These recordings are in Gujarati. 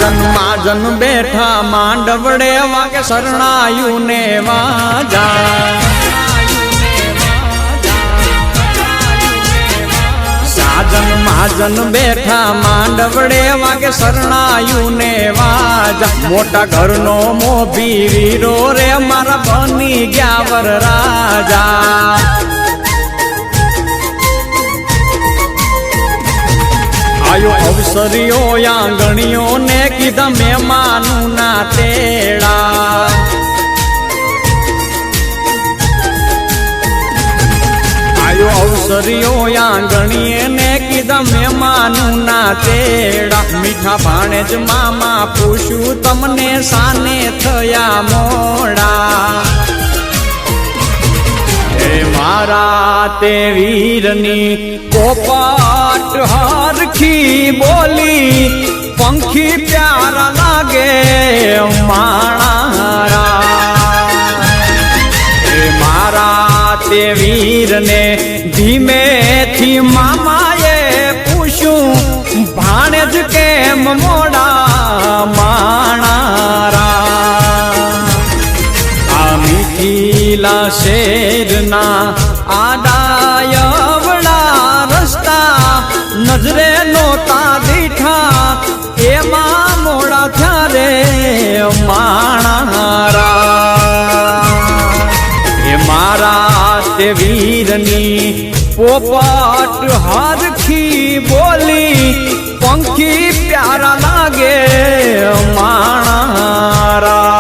સાજન માજન બેઠા માંડવડે વાગે શરણાયું ને વાજા સાજન માજન બેઠા માંડવડે વાગે શરણાયું ને વાજા મોટા ઘરનો મોભી વીરો રે મારા બની ગયા વર રાજા આયો અવસરીઓ આંગણીઓ ને કીધા મહેમાનું ના તેડા આયો અવસરીઓ આંગણીએ ને કીધા મહેમાનું ના તેડા મીઠા ભાણેજ મામા પૂછ્યું તમને સાને થયા મોડા મારા તે વીરની પોપટ હરખી બોલી પંખી પ્યારા લાગે માણારા મારા તે વીરને ધીમેથી મામાએ પૂછ્યું ભાણેજ કેમ મોડા માણારા મીઠીલા શેરના આડાયવડા રસ્તા નજરે નોતા દીઠા એમાં મોડા થયારે માણારા એ મારા તે વીરની પોપટ હરખી બોલી પંખી પ્યારા લાગે માણારા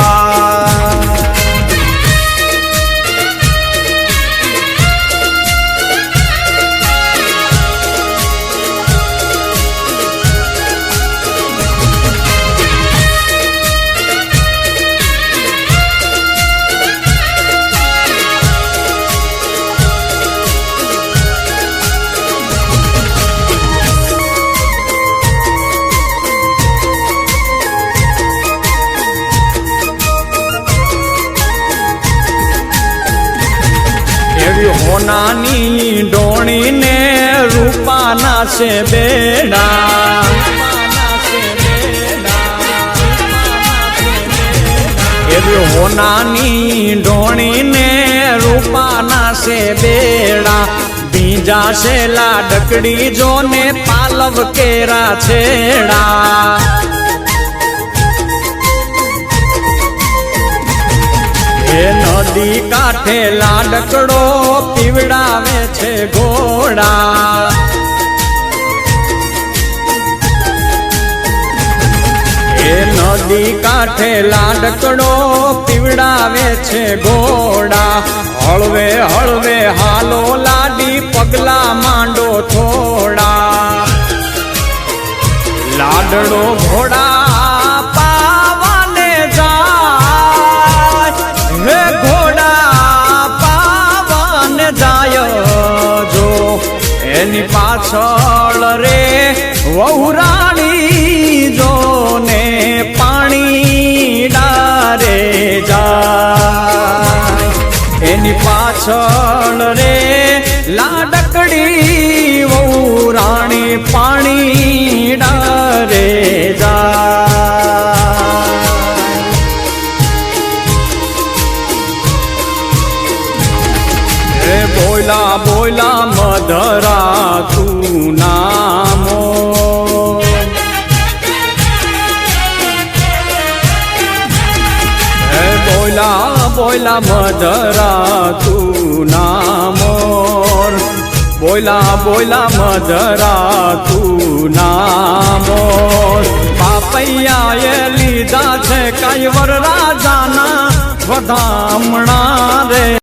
હોનાની ડોણી ને રૂપાના છે બેડા એવી હોનાની ડોણી ને રૂપાના છે બેડા બીજા છે લાડકડી જો ને પાલવ કેરા છેડા નદી કાંઠે લાડકડો પીવડાવે છે ઘોડા એ નદી કાંઠે લાડકડો પીવડાવે છે ઘોડા હળવે હળવે હાલો લાડી પગલા માંડો થોડા લાડડો ઘોડા એની પાછળ રે વહુરાણી જો ને પાણી ડારે જાય એની પાછળ રે લાડકડી વહુરાણી પાણી ડારે જાય બોલા બોલા મધરા તું નામો બોલા બોલા મધરા તું નામો બોલા બોલા મધરા તું નામો પાપૈયાએ લીધા છે કઈ વર રાજાના વધામણા રે